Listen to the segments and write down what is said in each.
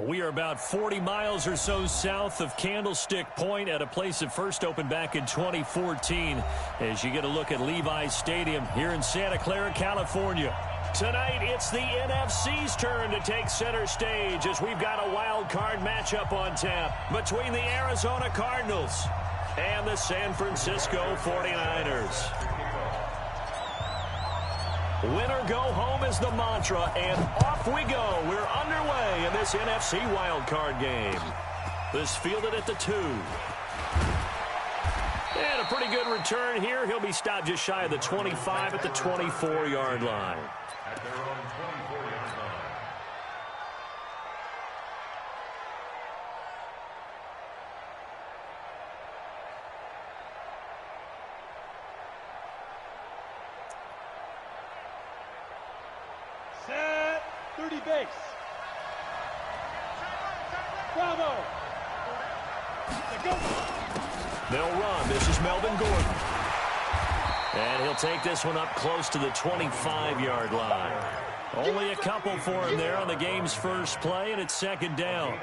We are about 40 miles or so south of Candlestick Point at a place that first opened back in 2014 as you get a look at Levi's Stadium here in Santa Clara, California. Tonight, it's the NFC's turn to take center stage as we've got a wild card matchup on tap between the Arizona Cardinals and the San Francisco 49ers. Winner go home is the mantra, and off we go. We're underway in this NFC wildcard game. This fielded at the 2. And a pretty good return here. He'll be stopped just shy of the 25 at the 24-yard line. At their own 24-yard line. Set 30 base. Bravo. They'll run. This is Melvin Gordon. And he'll take this one up close to the 25-yard line. Only a couple for him there on the game's first play, and it's second down.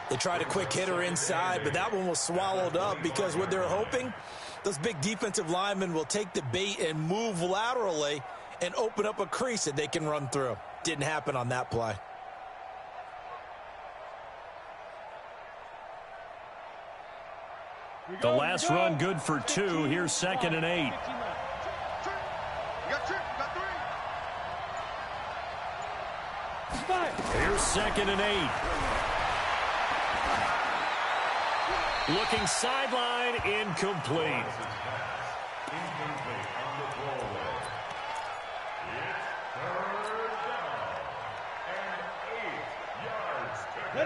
They tried a quick hitter inside, but that one was swallowed up because what they're hoping, those big defensive linemen will take the bait and move laterally and open up a crease that they can run through. Didn't happen on that play. The last run good for 2. Here's second and 8. Here's second and 8. Looking sideline, incomplete.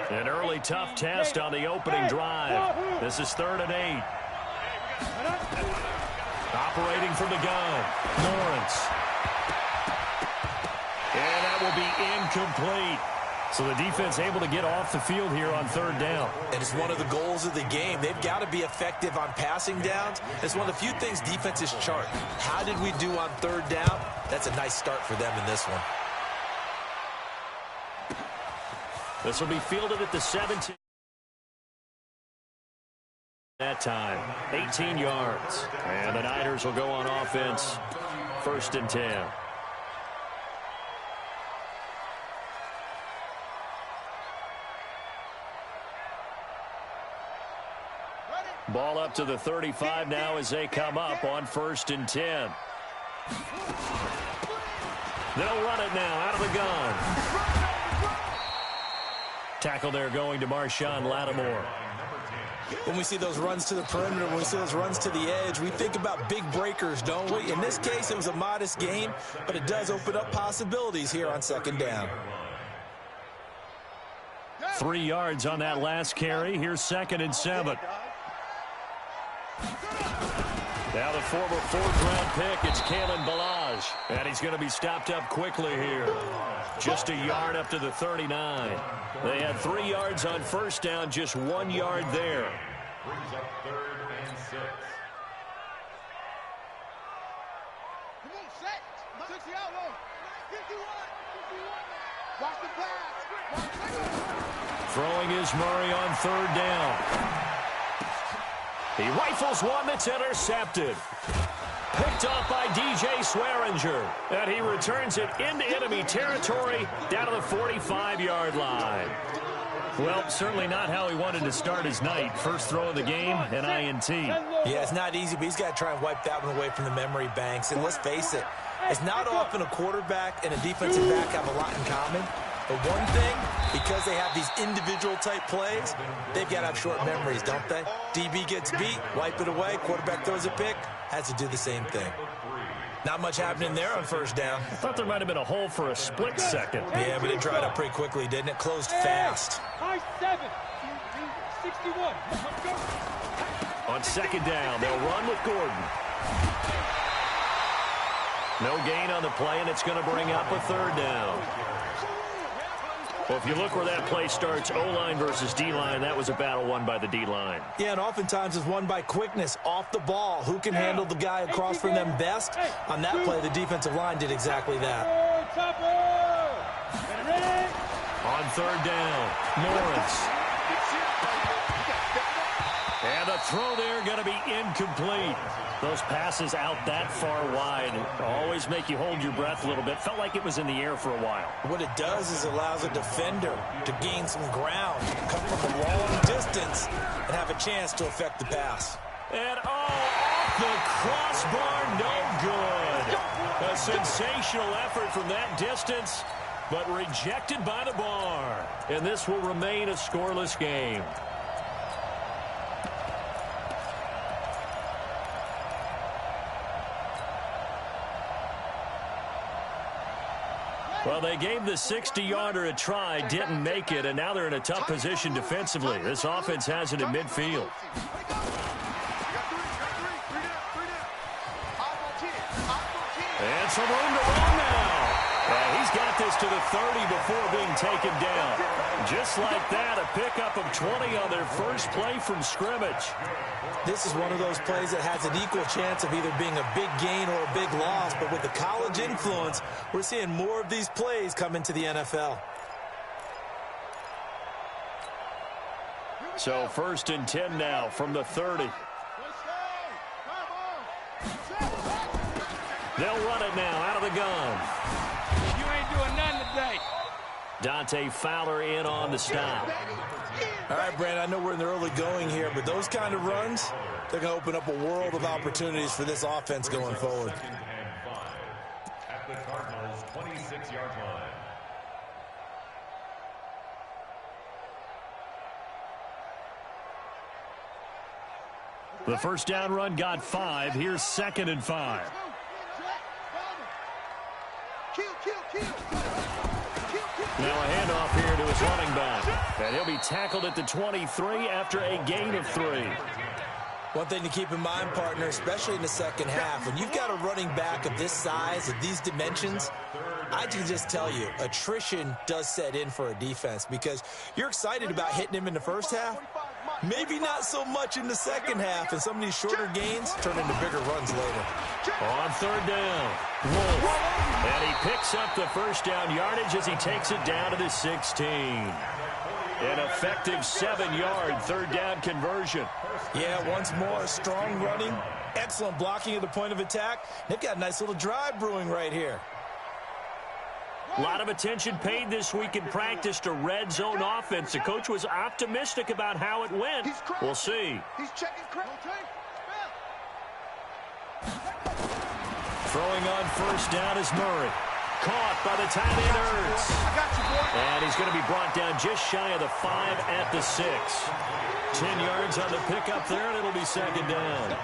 An early tough test on the opening drive. This is third and 8. Operating from the gun, Lawrence. And that will be incomplete. So the defense able to get off the field here on third down. And it's one of the goals of the game. They've got to be effective on passing downs. It's one of the few things defenses chart. How did we do on third down? That's a nice start for them in this one. This will be fielded at the 17. That time, 18 yards. And the Niners will go on offense, first and 10. Ball up to the 35 now as they come up on first and 10. They'll run it now out of the gun. Tackle there going to Marshawn Lattimore. When we see those runs to the perimeter, when we see those runs to the edge, we think about big breakers, don't we? In this case, it was a modest gain, but it does open up possibilities here on second down. 3 yards on that last carry. Here's second and 7. Now the former fourth-round pick, it's Kalen Ballage. And he's going to be stopped up quickly here. Just a yard up to the 39. They had 3 yards on first down, just 1 yard there. Brings up third and 6. Come on, set. 60 out low. 51. Watch the pass. Throwing is Murray on third down. He rifles one that's intercepted. Picked off by DJ Swearinger. And he returns it into enemy territory down to the 45-yard line. Well, certainly not how he wanted to start his night. First throw of the game, an INT. Yeah, it's not easy, but he's got to try and wipe that one away from the memory banks. And let's face it, it's not often a quarterback and a defensive back have a lot in common. But one thing, because they have these individual type plays, they've got to have short memories, don't they? DB gets beat, wipe it away, quarterback throws a pick, has to do the same thing. Not much happening there on first down. I thought there might have been a hole for a split second. Yeah, but it dried up pretty quickly, didn't it? Closed fast. High 7. 61. On second down, they'll run with Gordon. No gain on the play, and it's going to bring up a third down. Well, if you look where that play starts, O-line versus D-line, that was a battle won by the D-line. Yeah, and oftentimes it's won by quickness, off the ball. Who can handle the guy across from them best? On that play, the defensive line did exactly that. On third down. Lawrence. And the throw there going to be incomplete. Those passes out that far wide always make you hold your breath a little bit. Felt like it was in the air for a while. What it does is allows a defender to gain some ground, come from a long distance, and have a chance to affect the pass. And, off the crossbar, no good. A sensational effort from that distance, but rejected by the bar. And this will remain a scoreless game. Well, they gave the 60-yarder a try, didn't make it, and now they're in a tough position defensively. This offense has it in midfield. And some room to run now. He's got this to the 30 before being taken down. Just like that, a pickup of 20 on their first play from scrimmage. This is one of those plays that has an equal chance of either being a big gain or a big loss, but with the college influence, we're seeing more of these plays come into the NFL. So 1st and 10 now from the 30. They'll run it now out of the gun. You ain't doing nothing today. Dante Fowler in on the stop. All right, Brandon, I know we're in the early going here, but those kind of runs, they're going to open up a world of opportunities for this offense going forward. At the Cardinals' 26-yard line. The first down run got 5. Here's 2nd and 5. Now a handoff here to his running back. And he'll be tackled at the 23 after a gain of 3. One thing to keep in mind, partner, especially in the second half, when you've got a running back of this size, of these dimensions, I can just tell you, attrition does set in for a defense because you're excited about hitting him in the first half. Maybe not so much in the second half, and some of these shorter gains turn into bigger runs later. On 3rd down, Wolf. And he picks up the first down yardage as he takes it down to the 16. An effective 7-yard 3rd down conversion. Yeah, once more, strong running, excellent blocking at the point of attack. They've got a nice little drive brewing right here. A lot of attention paid this week in practice to red zone offense. The coach was optimistic about how it went. We'll see. He's checking Throwing on 1st down is Murray. Caught by the tight end Ertz. And he's going to be brought down just shy of the 5 at the 6. 10 yards on the pickup there, and it'll be 2nd down.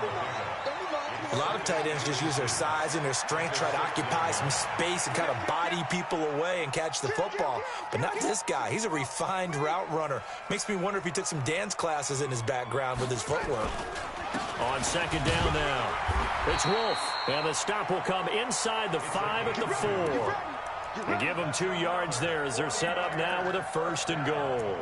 A lot of tight ends just use their size and their strength, try to occupy some space and kind of body people away and catch the football. But not this guy. He's a refined route runner. Makes me wonder if he took some dance classes in his background with his footwork. On 2nd down now, it's Wolf. And the stop will come inside the 5 at the 4. You give them 2 yards there as they're set up now with a 1st and goal.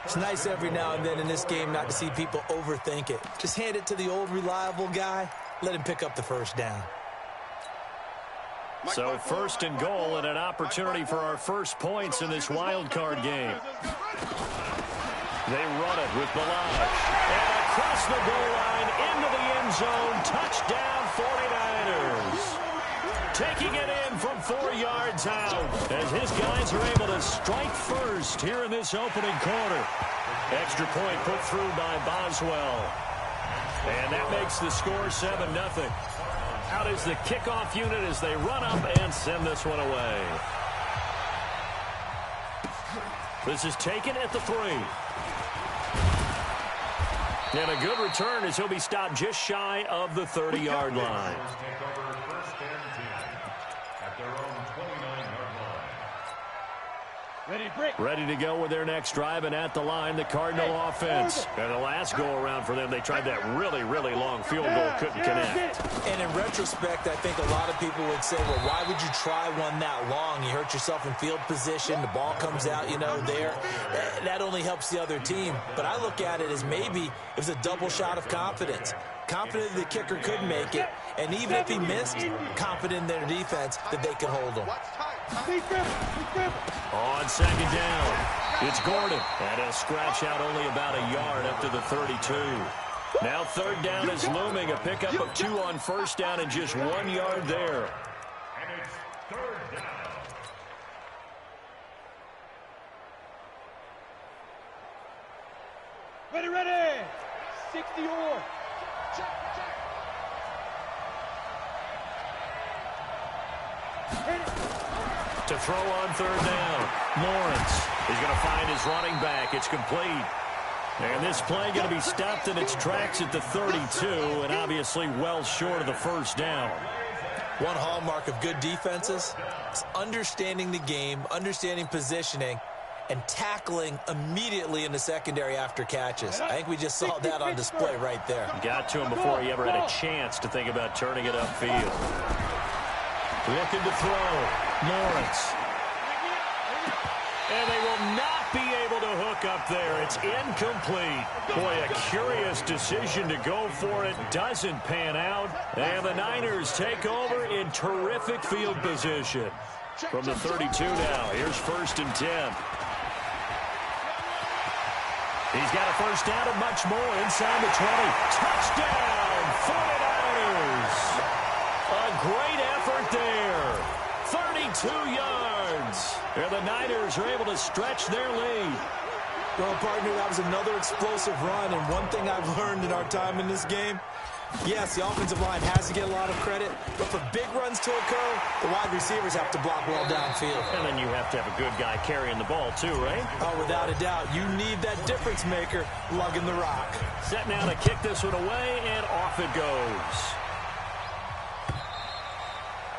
It's nice every now and then in this game not to see people overthink it. Just hand it to the old reliable guy. Let him pick up the 1st down. So 1st and goal and an opportunity for our first points in this wild card game. They run it with Balaj. And across the goal line into the end zone. Touchdown 49ers. Taking it in from 4 yards out as his guys are able to strike first here in this opening quarter. Extra point put through by Boswell. And that makes the score 7-0. Out is the kickoff unit as they run up and send this one away. This is taken at the 3. And a good return as he'll be stopped just shy of the 30-yard line. Ready to go with their next drive, and at the line, the Cardinal offense. And the last go-around for them, they tried that really, really long field goal, couldn't connect. And in retrospect, I think a lot of people would say, well, why would you try one that long? You hurt yourself in field position. The ball comes out, there. That only helps the other team. But I look at it as maybe it was a double shot of confidence. Confident the kicker could make it, and even if he missed, confident in their defense that they could hold him. On second down, it's Gordon. And he'll scratch out only about a yard up to the 32. Now third down is looming. A pickup of 2 on first down and just 1 yard there. And it's third down. Ready. 60 or. To throw on third down, Lawrence is going to find his running back. It's complete. And this play going to be stopped in its tracks at the 32, and obviously well short of the first down. One hallmark of good defenses is understanding the game, understanding positioning, and tackling immediately in the secondary after catches. I think we just saw that on display right there. Got to him before he ever had a chance to think about turning it upfield. Looking to throw, Lawrence. And they will not be able to hook up there. It's incomplete. Boy, a curious decision to go for it. Doesn't pan out. And the Niners take over in terrific field position. From the 32 now, here's 1st and 10. He's got a first down and much more inside the 20. Touchdown, 49ers. A great effort there. 32 yards. And the Niners are able to stretch their lead. Well, partner, that was another explosive run. And one thing I've learned in our time in this game, yes, the offensive line has to get a lot of credit, but for big runs to occur, the wide receivers have to block well downfield. And then you have to have a good guy carrying the ball too, right? Oh, without a doubt. You need that difference maker lugging the rock. Set now to kick this one away, and off it goes.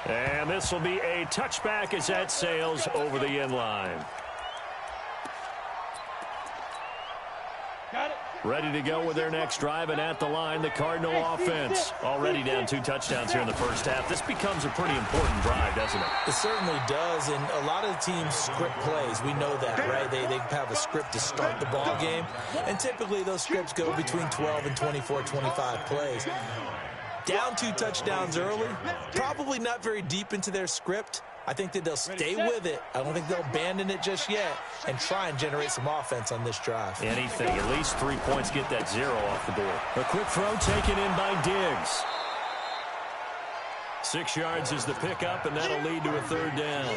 And this will be a touchback as that sails over the end line. Got it. Ready to go with their next drive, and at the line, the Cardinal offense. Already down 2 touchdowns here in the first half. This becomes a pretty important drive, doesn't it? It certainly does, and a lot of the teams script plays. We know that, right? They have a script to start the ball game, and typically those scripts go between 12 and 24, 25 plays. Down 2 touchdowns early, probably not very deep into their script. I think that they'll stay with it. I don't think they'll abandon it just yet and try and generate some offense on this drive. Anything. At least 3 points, get that 0 off the board. A quick throw taken in by Diggs. 6 yards is the pickup, and that'll lead to a third down.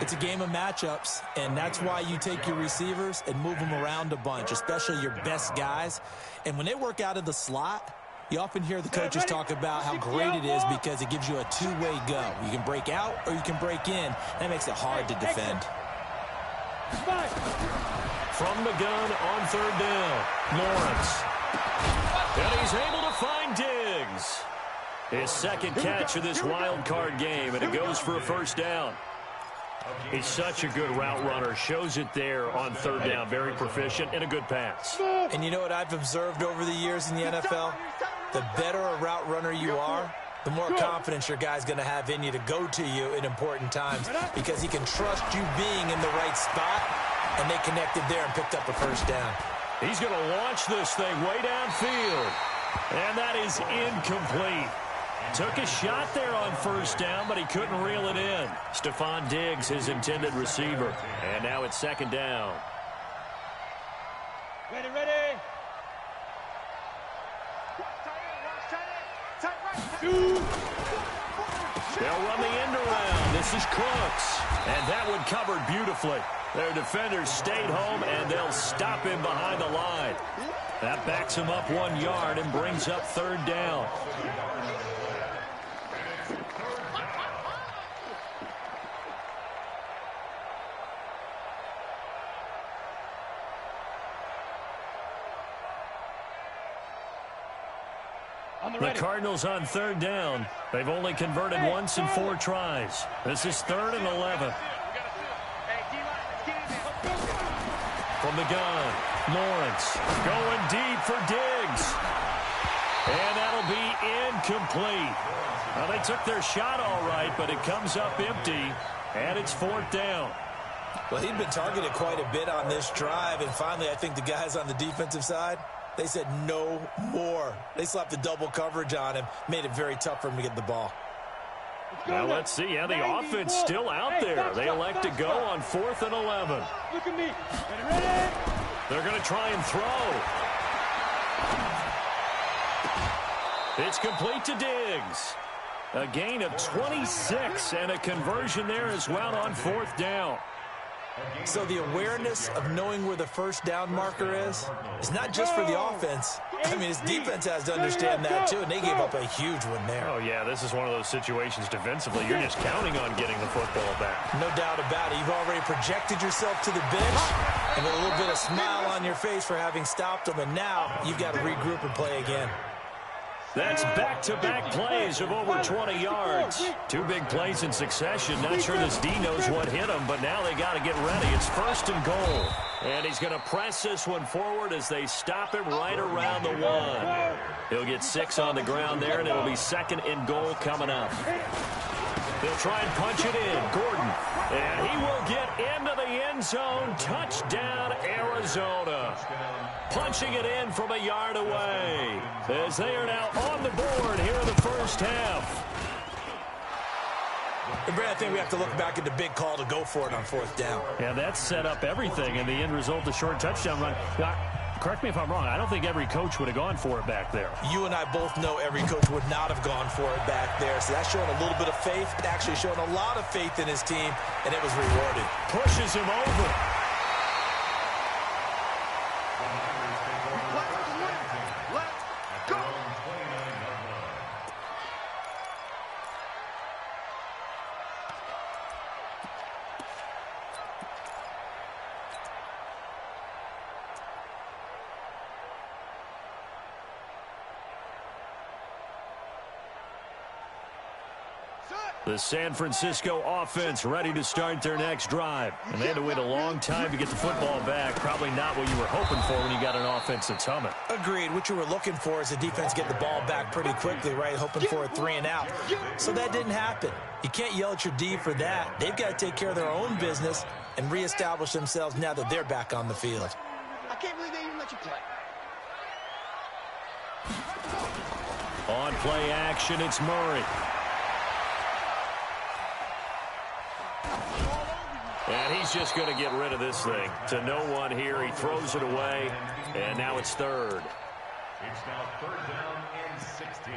It's a game of matchups, and that's why you take your receivers and move them around a bunch, especially your best guys. And when they work out of the slot, you often hear the coaches talk about how great it is because it gives you a two-way go. You can break out or you can break in. That makes it hard to defend. From the gun on third down, Lawrence. And he's able to find Diggs. His second catch of this wild card game, and it goes for a first down. He's such a good route runner. Shows it there on third down. Very proficient and a good pass. And you know what I've observed over the years in the NFL? The better a route runner you are, the more confidence your guy's going to have in you to go to you in important times because he can trust you being in the right spot, and they connected there and picked up a first down. He's going to launch this thing way downfield, and that is incomplete. Took a shot there on first down, but he couldn't reel it in. Stephon Diggs, his intended receiver. And now it's second down. Ready. They'll run the end around. This is Cooks. And that one covered beautifully. Their defenders stayed home, and they'll stop him behind the line. That backs him up 1 yard and brings up third down. The Cardinals on third down. They've only converted once in 4 tries. This is 3rd and 11. From the gun, Lawrence going deep for Diggs. And that'll be incomplete. Well, they took their shot all right, but it comes up empty, and it's 4th down. Well, he'd been targeted quite a bit on this drive, and finally I think the guys on the defensive side, they said no more. They slapped the double coverage on him, made it very tough for him to get the ball. Now let's see. Yeah, the offense still out there. They elect to go on 4th and 11. Look at me. Ready? They're going to try and throw. It's complete to Diggs. A gain of 26 and a conversion there as well on 4th down. So the awareness of knowing where the first down marker is not just for the offense. I mean, his defense has to understand that too, and they gave up a huge one there. Oh, yeah, this is one of those situations defensively. You're just counting on getting the football back. No doubt about it. You've already projected yourself to the bench and with a little bit of smile on your face for having stopped them, and now you've got to regroup and play again. That's back-to-back plays of over 20 yards. 2 big plays in succession. Not sure this D knows what hit him, but now they got to get ready. It's 1st and goal. And he's going to press this one forward as they stop him right around the 1. He'll get 6 on the ground there, and it'll be 2nd and goal coming up. They'll try and punch it in. Gordon. And he will get into the end zone. Touchdown, Arizona. Punching it in from a yard away as they are now on the board here in the first half. And Brad, I think we have to look back at the big call to go for it on 4th down. Yeah, that set up everything, and the end result, the short touchdown run. Correct me if I'm wrong. I don't think every coach would have gone for it back there. You and I both know every coach would not have gone for it back there. So that's showing a little bit of faith. It actually showing a lot of faith in his team, and it was rewarded. Pushes him over. The San Francisco offense ready to start their next drive. And they had to wait a long time to get the football back. Probably not what you were hoping for when you got an offense that's humming. Agreed. What you were looking for is the defense get the ball back pretty quickly, right? Hoping for a 3 and out. So that didn't happen. You can't yell at your D for that. They've got to take care of their own business and reestablish themselves now that they're back on the field. I can't believe they even let you play. On play action, it's Murray. And he's just going to get rid of this thing. To no one here. He throws it away. And now it's 3rd. It's now 3rd down and 16.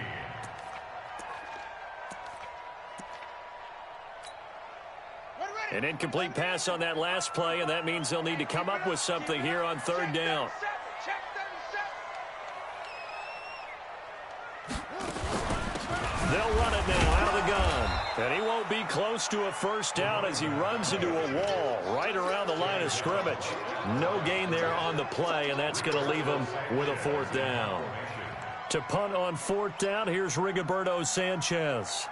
An incomplete pass on that last play, and that means they'll need to come up with something here on 3rd down. They'll run it now out of the gun. And he won't be close to a first down as he runs into a wall right around the line of scrimmage. No gain there on the play, and that's going to leave him with a 4th down. To punt on 4th down, here's Rigoberto Sanchez.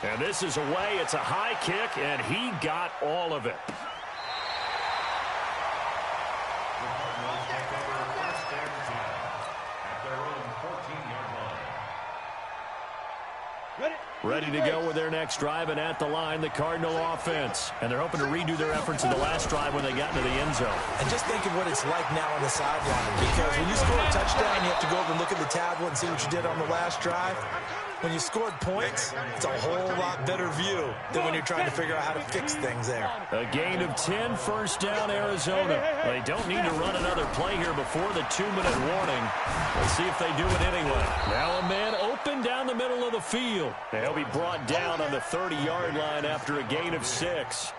And this is away. It's a high kick, and he got all of it. Ready to go with their next drive, and at the line, the Cardinal offense. And they're hoping to redo their efforts in the last drive when they got into the end zone. And just think of what it's like now on the sideline, because when you score a touchdown, you have to go over and look at the tablet and see what you did on the last drive. When you scored points, it's a whole lot better view than when you're trying to figure out how to fix things there. A gain of 10, first down, Arizona. They don't need to run another play here before the 2-minute warning. Let's see if they do it anyway. Now a man open down the middle of the field. They'll be brought down on the 30-yard line after a gain of 6.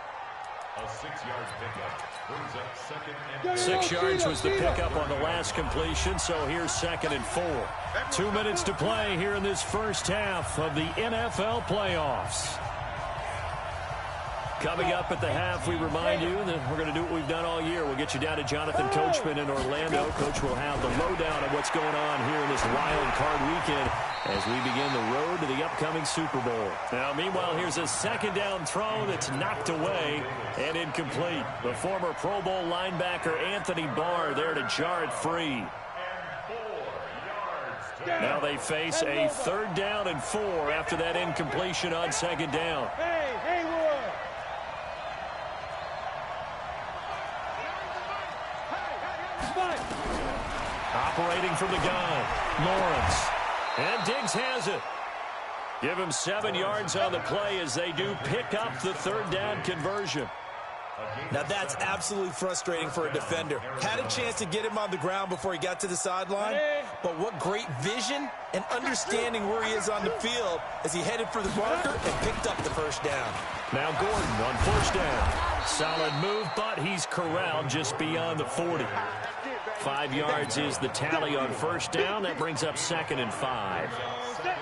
A 6-yard pickup brings up 2nd and 6 yards was the pickup on the last completion, so here's 2nd and 4. 2 minutes to play here in this first half of the NFL playoffs. Coming up at the half, we remind you that we're going to do what we've done all year. We'll get you down to Jonathan Coachman in Orlando. Coach will have the lowdown of what's going on here in this wild card weekend as we begin the road to the upcoming Super Bowl. Now, meanwhile, here's a 2nd down throw that's knocked away and incomplete. The former Pro Bowl linebacker Anthony Barr there to jar it free. Now they face a 3rd down and 4 after that incompletion on 2nd down. Operating from the gun, Lawrence. And Diggs has it. Give him 7 yards on the play as they do pick up the third down conversion. Now that's absolutely frustrating for a defender. Had a chance to get him on the ground before he got to the sideline, but what great vision and understanding where he is on the field as he headed for the marker and picked up the first down. Now Gordon on first down. Solid move, but he's corralled just beyond the 40. 5 yards is the tally on first down. That brings up 2nd and 5.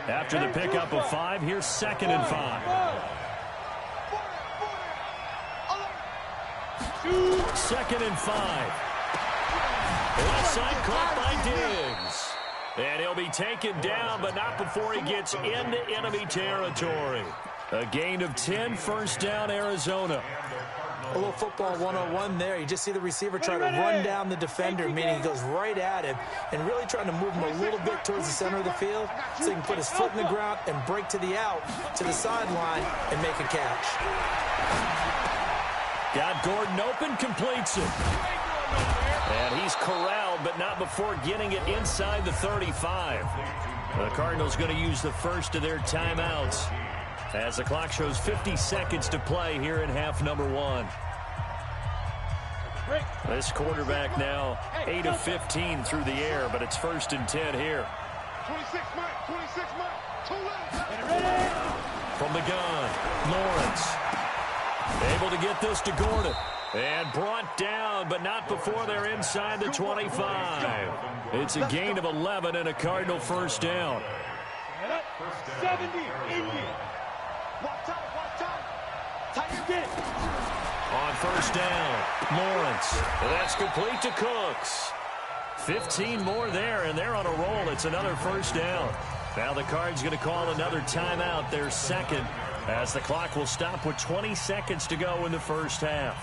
After the pickup of 5, here's 2nd and 5. 2nd and 5. Left side caught by Diggs. And he'll be taken down, but not before he gets into enemy territory. A gain of 10, first down, Arizona. A little football 101 there. You just see the receiver try to run down the defender, meaning he goes right at him and really trying to move him a little bit towards the center of the field so he can put his foot in the ground and break to the out, to the sideline, and make a catch. Got Gordon open, completes it. And he's corralled, but not before getting it inside the 35. The Cardinals going to use the first of their timeouts as the clock shows 50 seconds to play here in half number 1. This quarterback now 8 of 15 through the air, but it's 1st and 10 here. 26 miles, 2 left. From the gun, Lawrence. Able to get this to Gordon. And brought down, but not before they're inside the 25. It's a gain of 11 and a Cardinal first down. 70, Indy. Watch out. Tiger get. On first down, Lawrence. And that's complete to Cooks. 15 more there, and they're on a roll. It's another first down. Now the Cards going to call another timeout, their second, as the clock will stop with 20 seconds to go in the first half.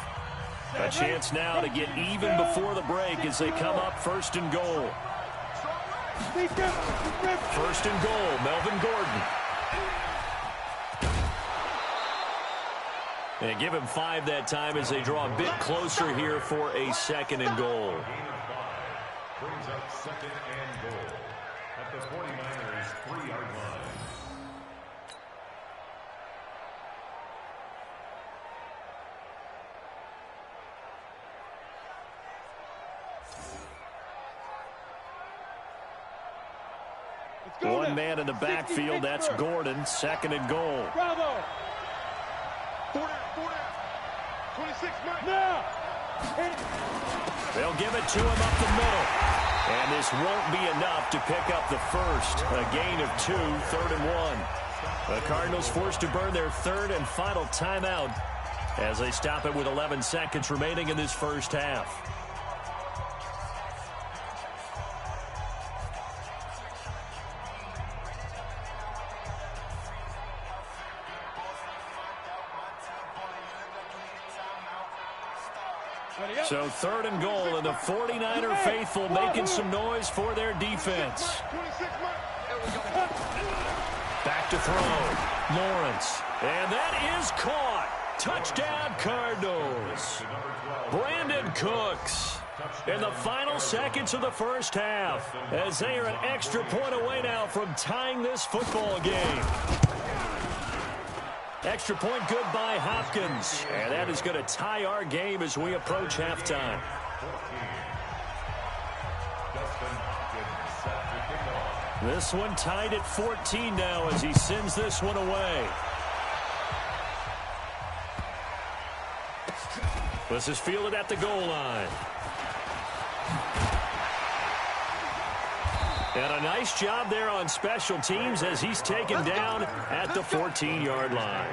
A chance now to get even before the break as they come up 1st and goal. 1st and goal, Melvin Gordon. And give him 5 that time as they draw a bit closer here for a 2nd and goal. Brings up 2nd and goal at the 49ers 3-yard line. One man in the backfield, that's Gordon, 2nd and goal. Bravo. 4 down. 26 miles. Now. They'll give it to him up the middle. And this won't be enough to pick up the first. A gain of 2, 3rd and 1. The Cardinals forced to burn their 3rd and final timeout as they stop it with 11 seconds remaining in this first half. So 3rd and goal, and the 49er faithful making some noise for their defense. Back to throw, Lawrence. And that is caught. Touchdown, Cardinals. Brandon Cooks in the final seconds of the first half as they are an extra point away now from tying this football game. Extra point good by Hopkins. And that is going to tie our game as we approach halftime. This one tied at 14 now as he sends this one away. This is fielded at the goal line. And a nice job there on special teams as he's taken down at the 14-yard line.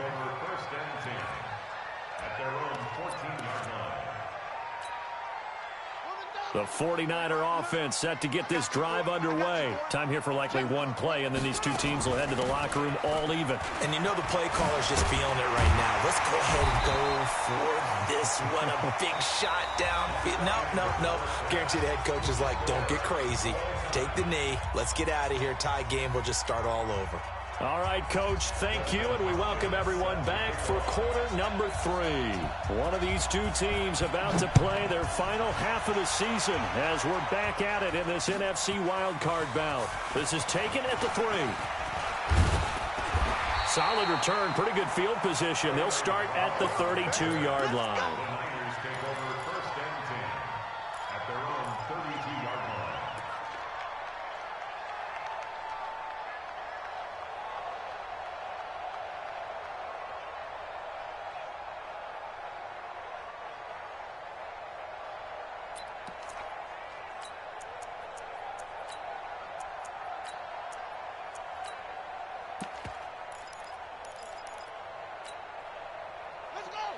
The 49er offense set to get this drive underway. Time here for likely one play, and then these two teams will head to the locker room all even. And you know the play caller's just feeling it right now. Let's go ahead and go for this one. A big shot down. No. Guarantee the head coach is like, don't get crazy. Take the knee. Let's get out of here. Tie game. We'll just start all over. All right, Coach, thank you, and we welcome everyone back for quarter number 3. One of these two teams about to play their final half of the season as we're back at it in this NFC wildcard bout. This is taken at the 3. Solid return, pretty good field position. They'll start at the 32-yard line.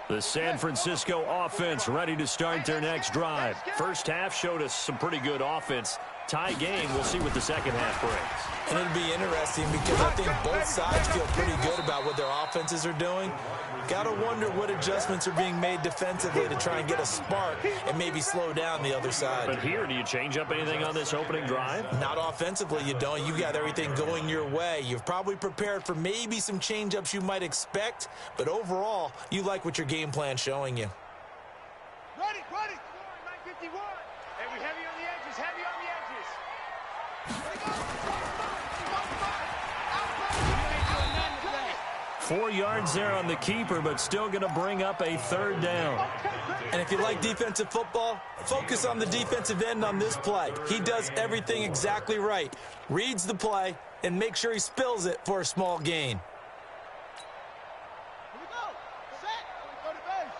The San Francisco offense ready to start their next drive. First half showed us some pretty good offense. Tie game, we'll see what the second half brings. And it'll be interesting because I think both sides feel pretty good about what their offenses are doing. Got to wonder what adjustments are being made defensively to try and get a spark and maybe slow down the other side. But here, do you change up anything on this opening drive? Not offensively, you don't. You've got everything going your way. You've probably prepared for maybe some change-ups you might expect, but overall, you like what your game plan's showing you. Ready, 951. And we heavy on the edges, heavy on the edges. Ready, go. 4 yards there on the keeper, but still going to bring up a third down. And if you like defensive football, focus on the defensive end on this play. He does everything exactly right. Reads the play and make sure he spills it for a small gain. Here we go. Set. Go to base.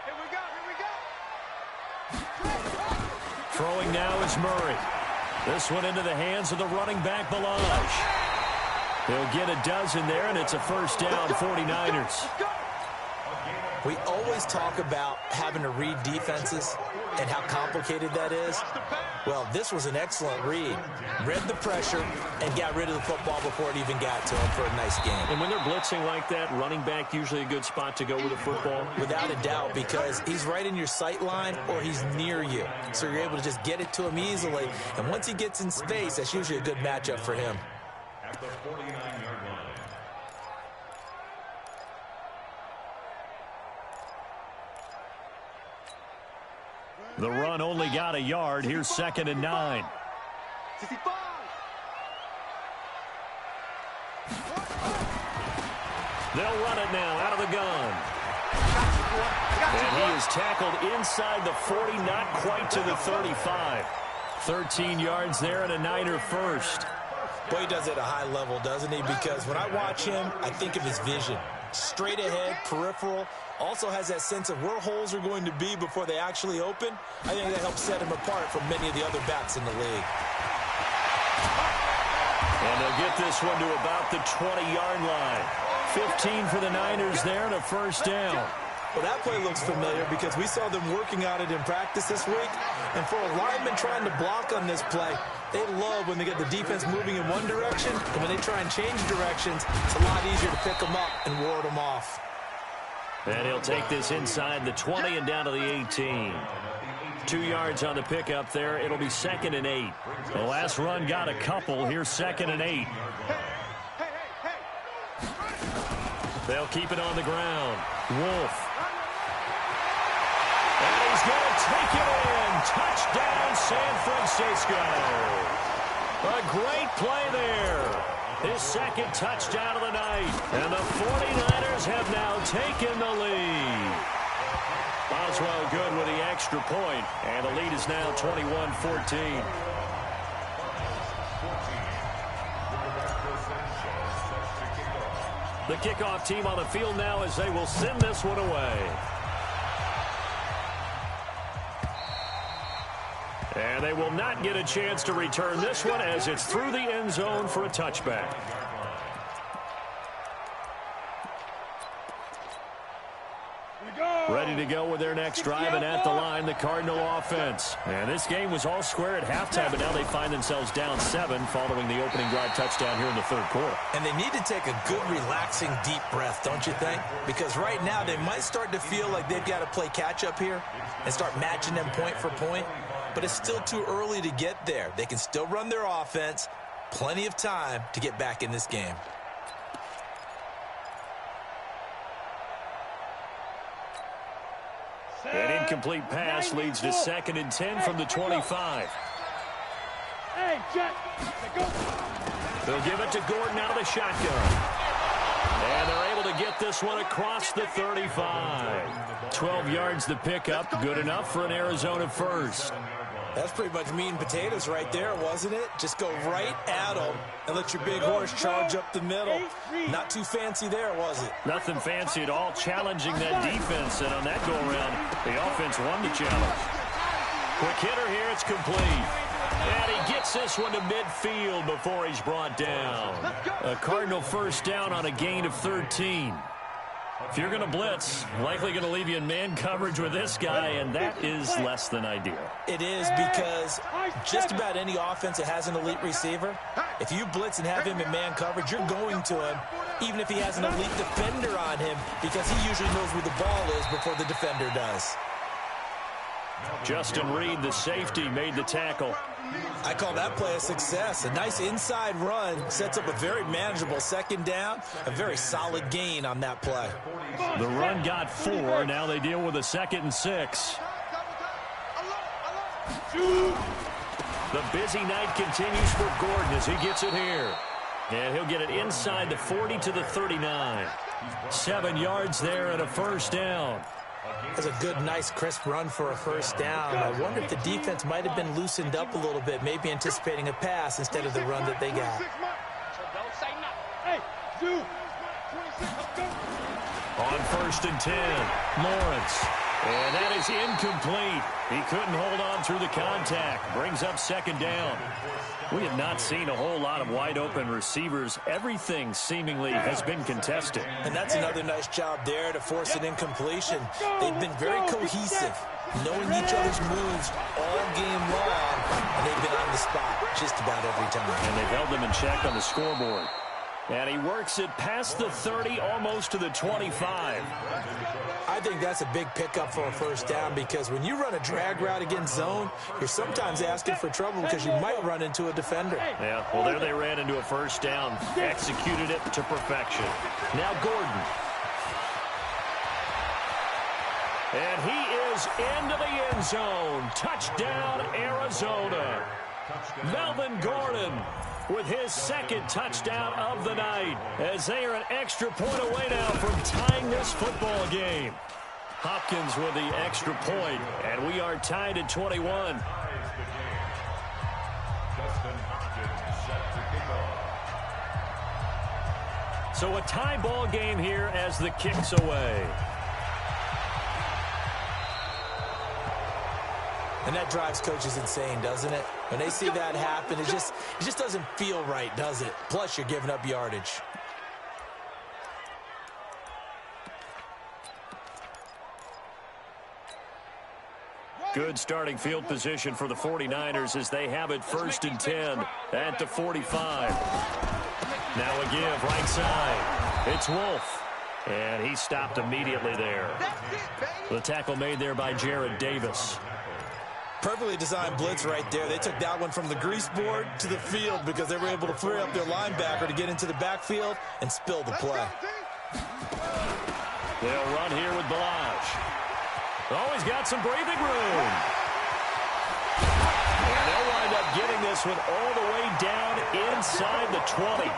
Here we go. Throwing now is Murray. This one into the hands of the running back, Balaj. He'll get a dozen there, and it's a first down, 49ers. We always talk about having to read defenses and how complicated that is. Well, this was an excellent read. Read the pressure and got rid of the football before it even got to him for a nice gain. And when they're blitzing like that, running back usually a good spot to go with the football? Without a doubt, because he's right in your sight line or he's near you. So you're able to just get it to him easily. And once he gets in space, that's usually a good matchup for him. At the 49-yard line. The run only got a yard. Here's 2nd and 9. 65. They'll run it now out of the gun. And he is tackled inside the 40, not quite to the 35. 13 yards there and a Niner first. Boy, he does it at a high level, doesn't he? Because when I watch him, I think of his vision. Straight ahead, peripheral, also has that sense of where holes are going to be before they actually open. I think that helps set him apart from many of the other backs in the league. And they'll get this one to about the 20-yard line. 15 for the Niners there and a first down. Well, that play looks familiar because we saw them working on it in practice this week. And for a lineman trying to block on this play, they love when they get the defense moving in one direction, and when they try and change directions, it's a lot easier to pick them up and ward them off. And he'll take this inside the 20 and down to the 18. 2 yards on the pickup there. It'll be 2nd and 8. The last run got a couple. Here's 2nd and 8. They'll keep it on the ground. Wolf. And he's going to take it in. Touchdown, San Francisco. A great play there. His second touchdown of the night. And the 49ers have now taken the lead. Boswell good with the extra point. And the lead is now 21-14. The kickoff team on the field now as they will send this one away. And they will not get a chance to return this one as it's through the end zone for a touchback. Ready to go with their next drive, and at the line, the Cardinal offense. And this game was all square at halftime, but now they find themselves down 7 following the opening drive touchdown here in the third quarter. And they need to take a good, relaxing, deep breath, don't you think? Because right now they might start to feel like they've got to play catch-up here and start matching them point for point. But it's still too early to get there. They can still run their offense, Plenty of time to get back in this game. An incomplete pass leads to 2nd and 10 from the 25. Hey, Jet, go. They'll give it to Gordon out of the shotgun. And they're able to get this one across the 35. 12 yards to pick up. Good enough for an Arizona first. That's pretty much meat and potatoes right there, wasn't it? Just go right at them and let your big horse charge up the middle. Not too fancy there, was it? Nothing fancy at all, challenging that defense. And on that go-around, the offense won the challenge. Quick hitter here, it's complete. And he gets this one to midfield before he's brought down. A Cardinal first down on a gain of 13. If you're going to blitz, likely going to leave you in man coverage with this guy, and that is less than ideal. It is, because just about any offense that has an elite receiver, if you blitz and have him in man coverage, you're going to him, even if he has an elite defender on him, because he usually knows where the ball is before the defender does. Justin Reed, the safety, made the tackle. I call that play a success. A nice inside run sets up a very manageable 2nd down, a very solid gain on that play. The run got 4. Now they deal with a 2nd and 6. The busy night continues for Gordon as he gets it here. And he'll get it inside the 40 to the 39. 7 yards there and a first down. That's a good, nice, crisp run for a first down. I wonder if the defense might have been loosened up a little bit, maybe anticipating a pass instead of the run that they got. On 1st and 10, Lawrence. And that is incomplete. He couldn't hold on through the contact. Brings up 2nd down. We have not seen a whole lot of wide-open receivers. Everything seemingly has been contested. And that's another nice job there to force an incompletion. They've been very cohesive, knowing each other's moves all game long, and they've been on the spot just about every time. And they've held them in check on the scoreboard. And he works it past the 30, almost to the 25. I think that's a big pickup for a first down, because when you run a drag route against zone, you're sometimes asking for trouble because you might run into a defender. Yeah, well, there they ran into a first down. Executed it to perfection. Now Gordon. And he is into the end zone. Touchdown, Arizona. Melvin Gordon with his 2nd touchdown of the night, as they are an extra point away now from tying this football game. Hopkins with the extra point, and we are tied at 21. So a tie ball game here as the kick's away. And that drives coaches insane, doesn't it? When they see that happen, it just doesn't feel right, does it? Plus, you're giving up yardage. Good starting field position for the 49ers as they have it 1st and 10 at the 45. Now a give right side. It's Wolf. And he stopped immediately there. The tackle made there by Jared Davis. Perfectly designed blitz right there. They took that one from the grease board to the field because they were able to free up their linebacker to get into the backfield and spill the play. They'll run here with Balaj. Oh, he's got some breathing room. And they'll wind up getting this one all the way down inside the 20.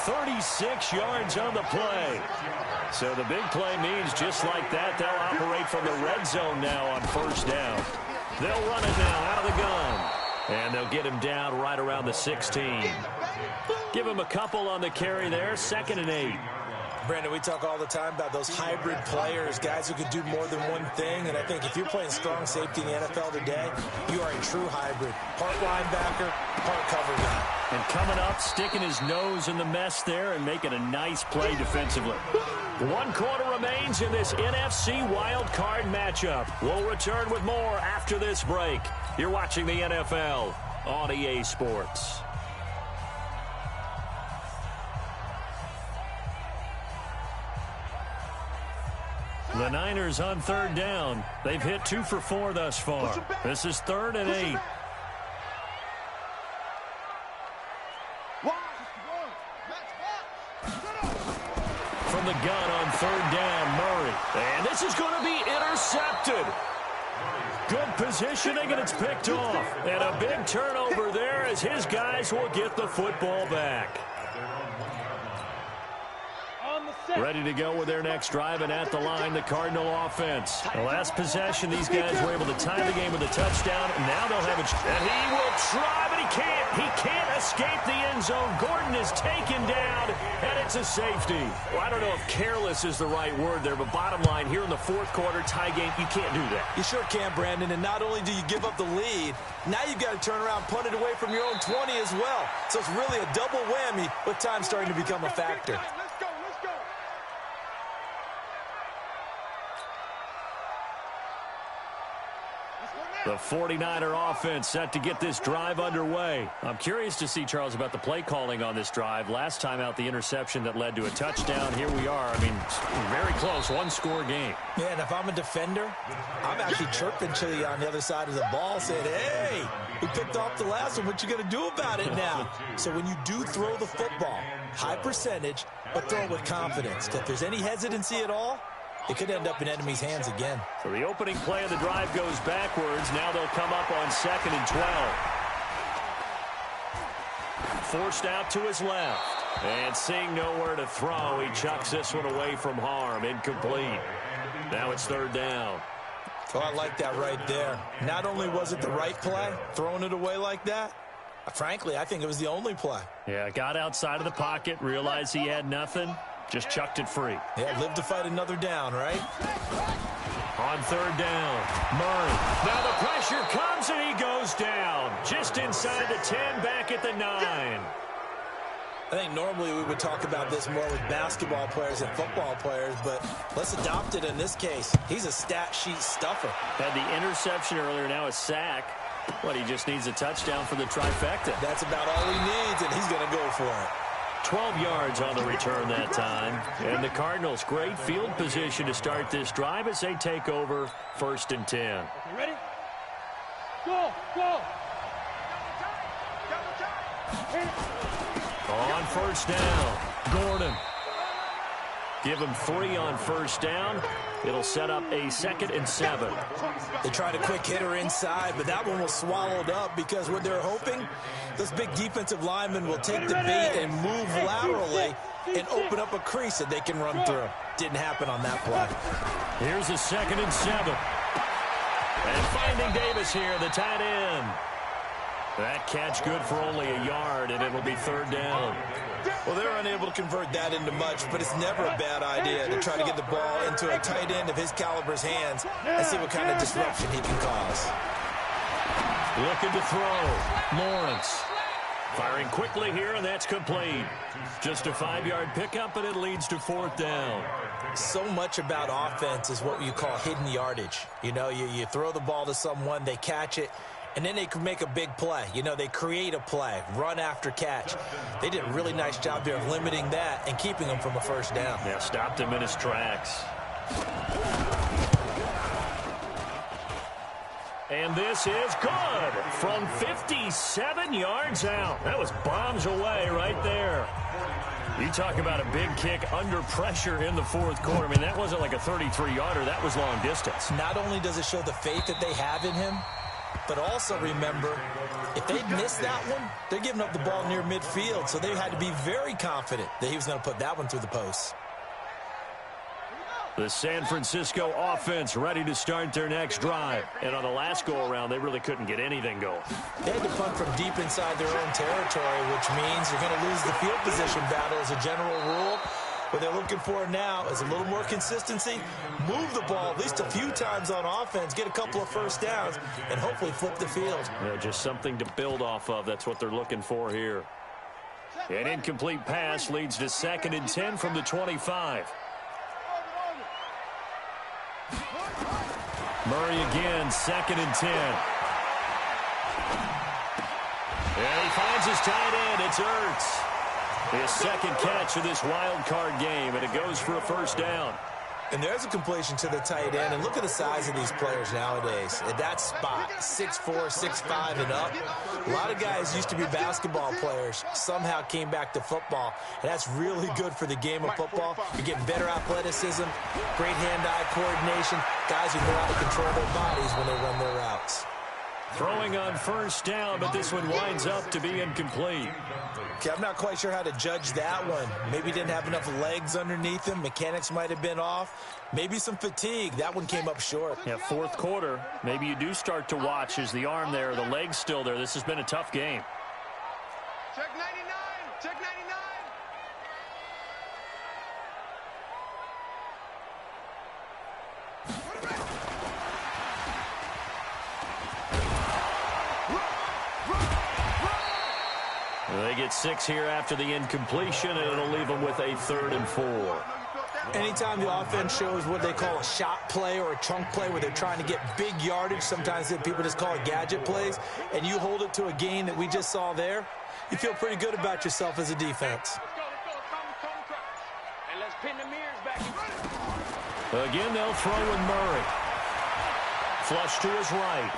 36 yards on the play. So the big play means just like that, they'll operate from the red zone now on first down. They'll run it now out of the gun. And they'll get him down right around the 16. Give him a couple on the carry there, 2nd and 8. Brandon, we talk all the time about those hybrid players, guys who can do more than one thing. And I think if you're playing strong safety in the NFL today, you are a true hybrid. Part linebacker, part cover guy. And coming up, sticking his nose in the mess there and making a nice play defensively. 1 quarter remains in this NFC wild card matchup. We'll return with more after this break. You're watching the NFL on EA Sports. The Niners on 3rd down. They've hit 2 for 4 thus far. This is 3rd and 8. third down, Murray. And this is going to be intercepted. Good positioning, and it's picked off. And a big turnover there as his guys will get the football back. Ready to go with their next drive, and at the line, the Cardinal offense. The last possession, these guys were able to tie the game with a touchdown, and now they'll have a... And he will try, but he can't. He can't escape the end zone. Gordon is taken down, and it's a safety. Well, I don't know if careless is the right word there, but bottom line, here in the fourth quarter, tie game, you can't do that. You sure can, Brandon, and not only do you give up the lead, now you've got to turn around, punt it away from your own 20 as well. So it's really a double whammy with time starting to become a factor. The 49er offense set to get this drive underway. I'm curious to see, Charles, about the play calling on this drive. Last time out, the interception that led to a touchdown. Here we are. I mean, very close, one-score game. Yeah, and if I'm a defender, I'm actually chirping Chili on the other side of the ball, saying, hey, we picked off the last one. What you going to do about it now? So when you do throw the football, high percentage, but throw it with confidence. If there's any hesitancy at all, it could end up in enemy's hands again. So the opening play of the drive goes backwards. Now they'll come up on 2nd and 12. Forced out to his left. And seeing nowhere to throw, he chucks this one away from harm. Incomplete. Now it's 3rd down. Oh, I like that right there. Not only was it the right play, throwing it away like that, frankly, I think it was the only play. Yeah, got outside of the pocket, realized he had nothing. Just chucked it free. Yeah, live to fight another down, right? On 3rd down, Murray. Now the pressure comes and he goes down. Just inside the 10, back at the 9. I think normally we would talk about this more with basketball players and football players, but let's adopt it in this case. He's a stat sheet stuffer. Had the interception earlier, now a sack. But he just needs a touchdown for the trifecta. That's about all he needs, and he's going to go for it. 12 yards on the return that time. And the Cardinals, great field position to start this drive as they take over 1st and 10. Okay, ready? Go, go. On 1st down, Gordon. Give him 3 on 1st down. It'll set up a 2nd and 7. They tried a quick hitter inside, but that one was swallowed up because what they're hoping, this big defensive lineman will take the bait and move laterally and open up a crease that they can run through. Didn't happen on that play. Here's a 2nd and 7. And finding Davis here, the tight end. That catch good for only a yard, and it'll be 3rd down. Well, they're unable to convert that into much, but it's never a bad idea to try to get the ball into a tight end of his caliber's hands and see what kind of disruption he can cause. Looking to throw. Lawrence. Firing quickly here, and that's complete. Just a 5-yard pickup, and it leads to 4th down. So much about offense is what you call hidden yardage. You know, you throw the ball to someone, they catch it, and then they can make a big play. You know, they create a play, run after catch. They did a really nice job there of limiting that and keeping him from a 1st down. Yeah, stopped him in his tracks. And this is good from 57 yards out. That was bombs away right there. You talk about a big kick under pressure in the 4th quarter. I mean, that wasn't like a 33-yarder. That was long distance. Not only does it show the faith that they have in him, but also remember, if they miss that one, they're giving up the ball near midfield, so they had to be very confident that he was going to put that one through the post. The San Francisco offense ready to start their next drive. And on the last go-around, they really couldn't get anything going. They had to punt from deep inside their own territory, which means you're going to lose the field position battle as a general rule. What they're looking for now is a little more consistency, move the ball at least a few times on offense, get a couple of 1st downs, and hopefully flip the field. Yeah, just something to build off of. That's what they're looking for here. An incomplete pass leads to 2nd and 10 from the 25. Murray again, 2nd and 10. And he finds his tight end. It's Ertz. His 2nd catch of this wild card game, and it goes for a 1st down. And there's a completion to the tight end. And look at the size of these players nowadays. At that spot, 6'4", 6'5", and up. A lot of guys used to be basketball players, somehow came back to football. And that's really good for the game of football. You're getting better athleticism, great hand-eye coordination, guys who know how to control their bodies when they run their routes. Throwing on first down, but this one winds up to be incomplete. Okay, I'm not quite sure how to judge that one. Maybe didn't have enough legs underneath him. Mechanics might have been off. Maybe some fatigue. That one came up short. Yeah, fourth quarter. Maybe you do start to watch. Is the arm there, the leg's still there? This has been a tough game. Check 99. Check 99. They get 6 here after the incompletion, and it'll leave them with a 3rd and 4. Anytime the offense shows what they call a shot play or a chunk play where they're trying to get big yardage, sometimes people just call it gadget plays, and you hold it to a gain that we just saw there, you feel pretty good about yourself as a defense. And let's pin the mirrors back. Again, they'll throw with Murray. Flush to his right.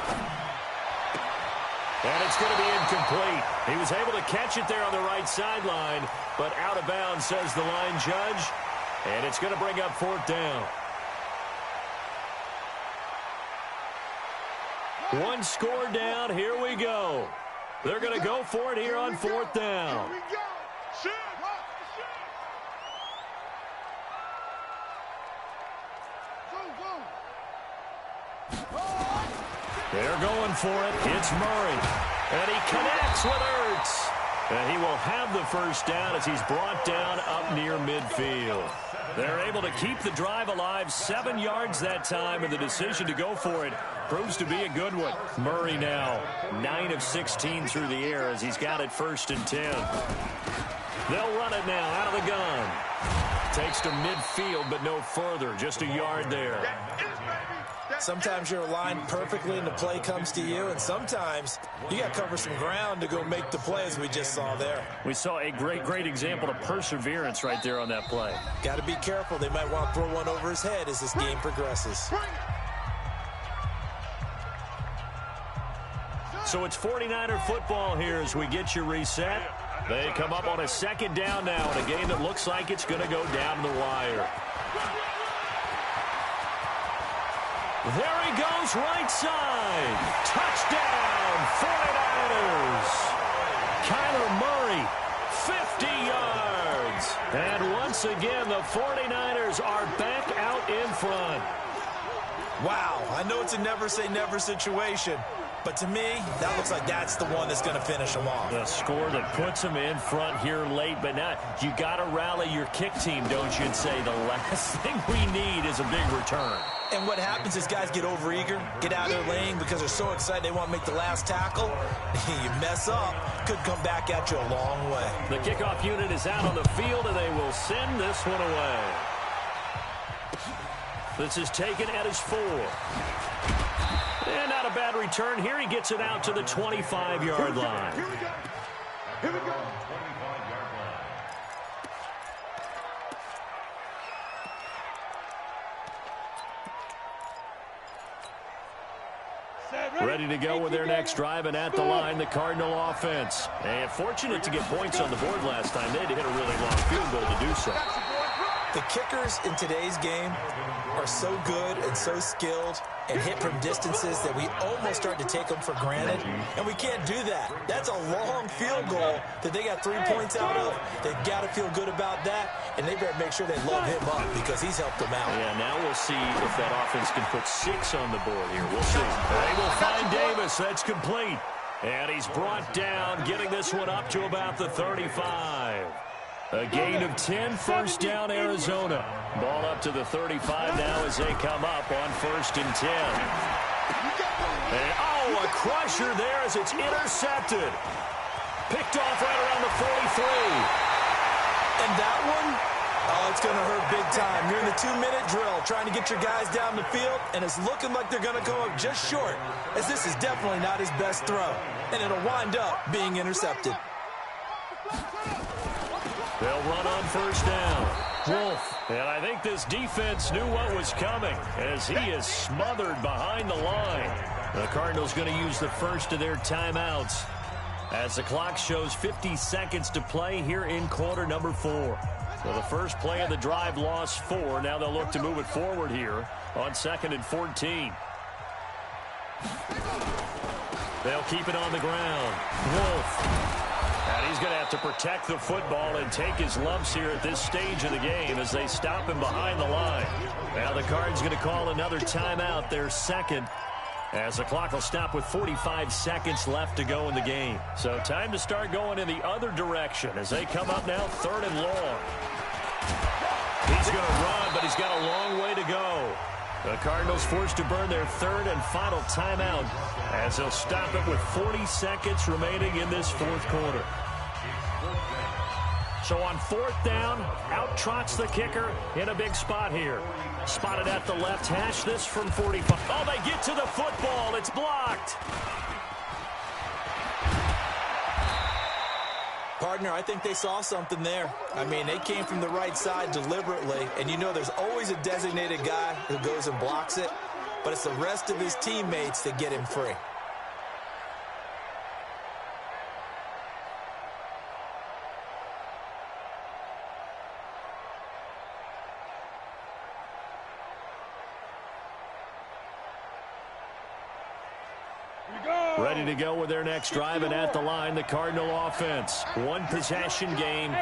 And it's going to be incomplete. He was able to catch it there on the right sideline, but out of bounds, says the line judge. And it's going to bring up 4th down. One score down. Here we go. They're going to go for it here on 4th down. Here we go. Shoot. They're going for it. It's Murray. And he connects with Ertz. And he will have the first down as he's brought down up near midfield. They're able to keep the drive alive, 7 yards that time, and the decision to go for it proves to be a good one. Murray now 9 of 16 through the air as he's got it 1st and 10. They'll run it now out of the gun. Takes to midfield, but no further. Just a yard there. Sometimes you're aligned perfectly and the play comes to you, and sometimes you got to cover some ground to go make the play, as we just saw there. We saw a great example of perseverance right there on that play. Got to be careful. They might want to throw one over his head as this game progresses. So it's 49er football here as we get you reset. They come up on a 2nd down now in a game that looks like it's going to go down the wire. There he goes, right side. Touchdown, 49ers. Kyler Murray, 50 yards. And once again, the 49ers are back out in front. Wow, I know it's a never-say-never situation, but to me, that looks like that's the one that's going to finish them off. The score that puts them in front here late, but now you got to rally your kick team, don't you, and say the last thing we need is a big return. And what happens is guys get overeager, get out of their lane because they're so excited they want to make the last tackle. You mess up, could come back at you a long way. The kickoff unit is out on the field, and they will send this one away. This is taken at his 4. And not a bad return. Here he gets it out to the 25-yard line. Here we go. Here we go. 25-yard line. Ready to go with their next drive, and at the line, the Cardinal offense. And fortunate to get points on the board last time. They had to hit a really long field goal to do so. The kickers in today's game are so good and so skilled and hit from distances that we almost start to take them for granted, and we can't do that. That's a long field goal that they got 3 points out of. They've got to feel good about that, and they better make sure they load him up because he's helped them out. Yeah, now we'll see if that offense can put 6 on the board here. We'll see. They will find Davis. That's complete. And he's brought down, getting this one up to about the 35. A gain of 10, 1st down, Arizona. Ball up to the 35 now as they come up on 1st and 10. And, oh, a crusher there as it's intercepted. Picked off right around the 43. And that one, oh, it's going to hurt big time. You're in the 2-minute drill trying to get your guys down the field, and it's looking like they're going to come up just short, as this is definitely not his best throw, and it'll wind up being intercepted. They'll run on 1st down. Wolf. And I think this defense knew what was coming as he is smothered behind the line. The Cardinals going to use the first of their timeouts as the clock shows 50 seconds to play here in quarter number 4. So the first play of the drive lost 4. Now they'll look to move it forward here on 2nd and 14. They'll keep it on the ground. Wolf. And he's going to have to protect the football and take his lumps here at this stage of the game as they stop him behind the line. Now the Cards going to call another timeout, their second, as the clock will stop with 45 seconds left to go in the game. So time to start going in the other direction as they come up now 3rd and long. He's going to run, but he's got a long way to go. The Cardinals forced to burn their 3rd and final timeout as they'll stop it with 40 seconds remaining in this 4th quarter. So on 4th down, out trots the kicker in a big spot here. Spotted at the left hash, this from 45. Oh, they get to the football. It's blocked. Partner, I think they saw something there. I mean, they came from the right side deliberately, and you know there's always a designated guy who goes and blocks it, but it's the rest of his teammates that get him free. Ready to go with their next drive, and at the line, the Cardinal offense. One possession game.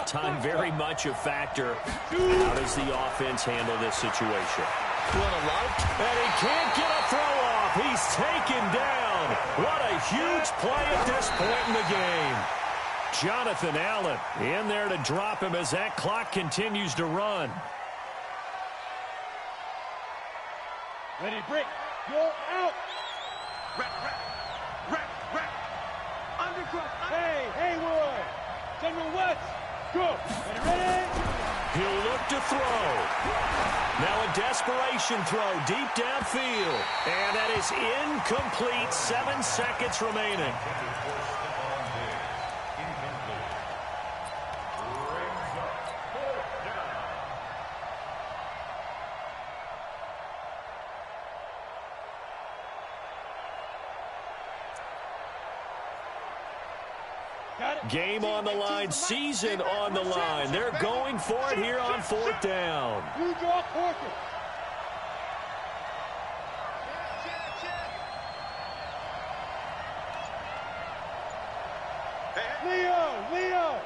Time very much a factor. How does the offense handle this situation? And he can't get a throw off. He's taken down. What a huge play at this point in the game. Jonathan Allen in there to drop him as that clock continues to run. Ready, break. Go out. Hey, Haywood. General West. Go. Ready? He'll look to throw. Now a desperation throw deep downfield. And that is incomplete. 7 seconds remaining. Game on the line, season on the line. They're going for it here on 4th down. You draw quarter. Leo.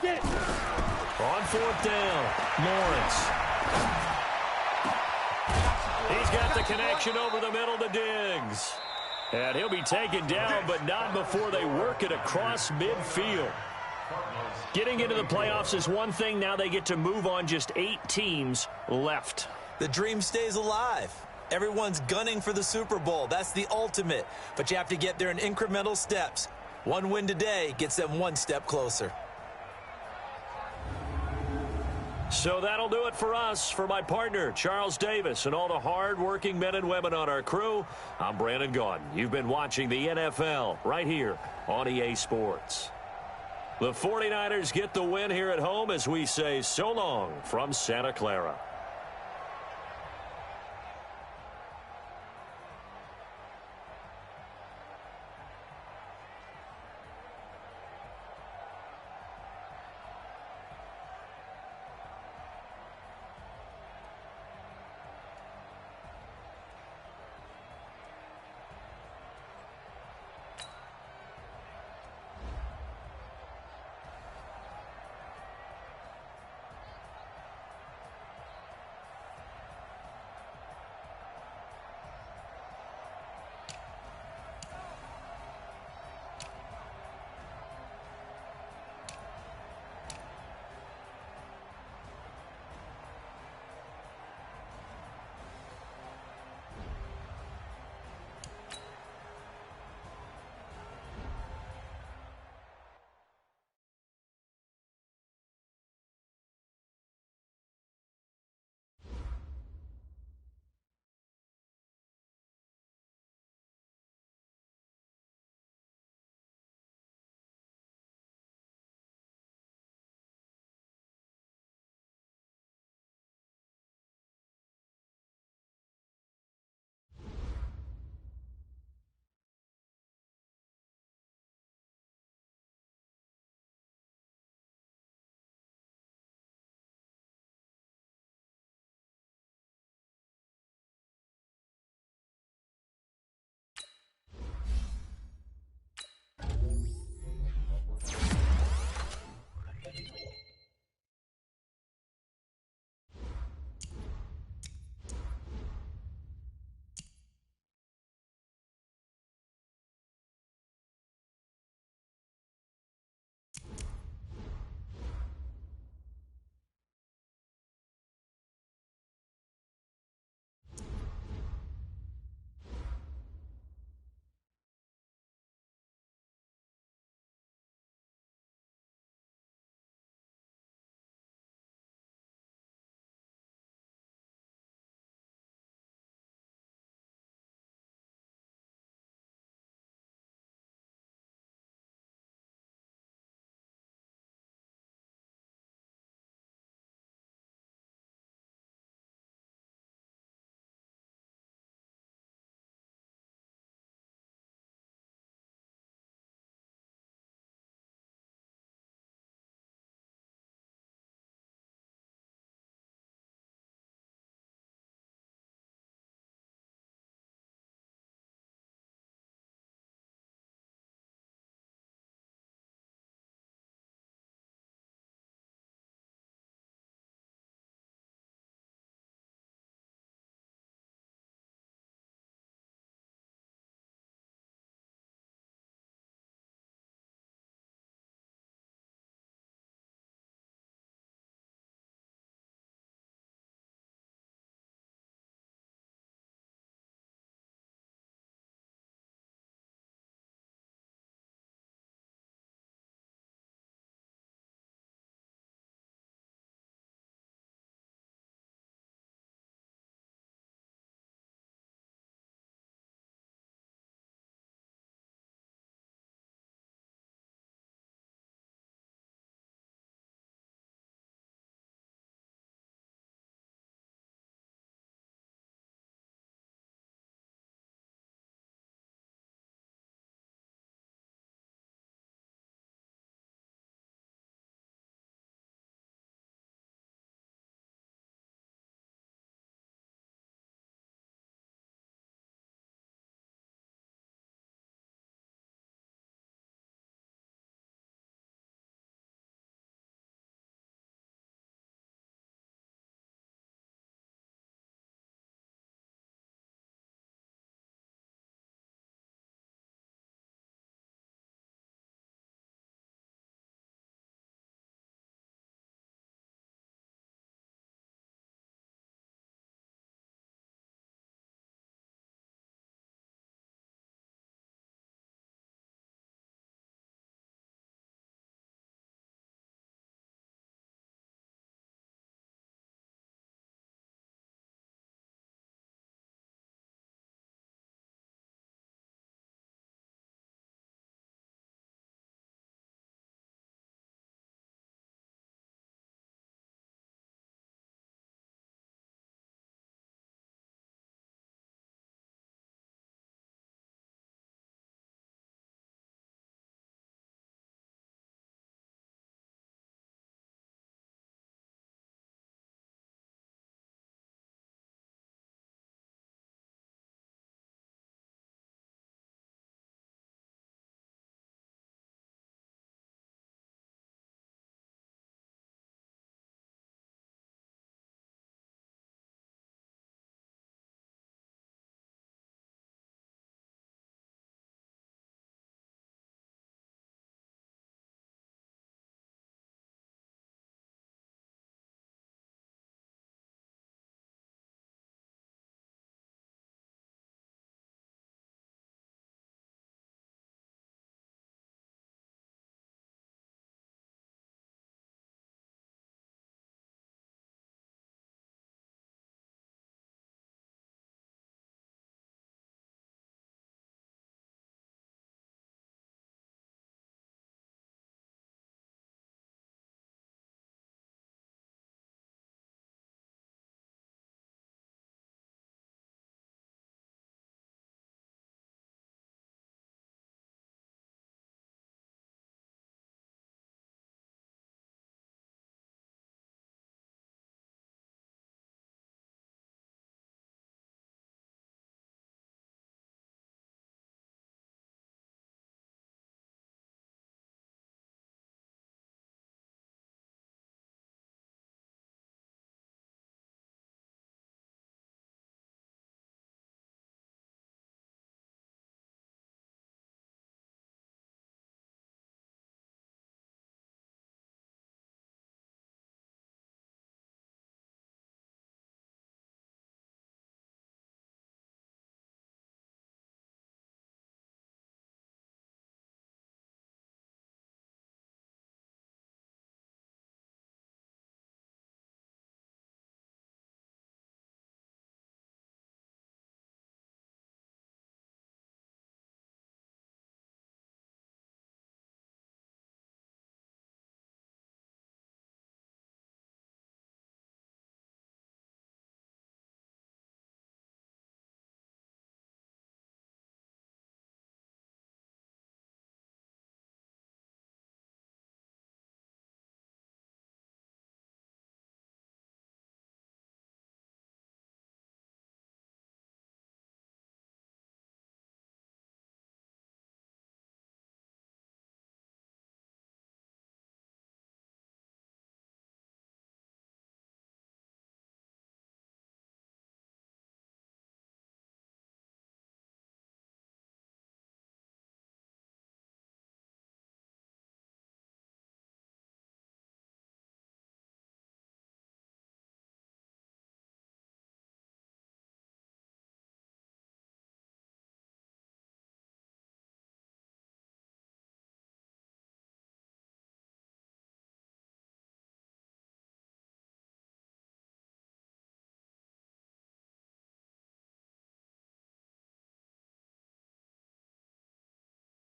Get it. On 4th down, Lawrence. He's got the connection over the middle to Diggs. And he'll be taken down, but not before they work it across midfield. Getting into the playoffs is one thing. Now they get to move on. Just 8 teams left. The dream stays alive. Everyone's gunning for the Super Bowl. That's the ultimate. But you have to get there in incremental steps. One win today gets them 1 step closer. So that'll do it for us. For my partner, Charles Davis, and all the hard-working men and women on our crew, I'm Brandon Gaudin. You've been watching the NFL right here on EA Sports. The 49ers get the win here at home as we say so long from Santa Clara.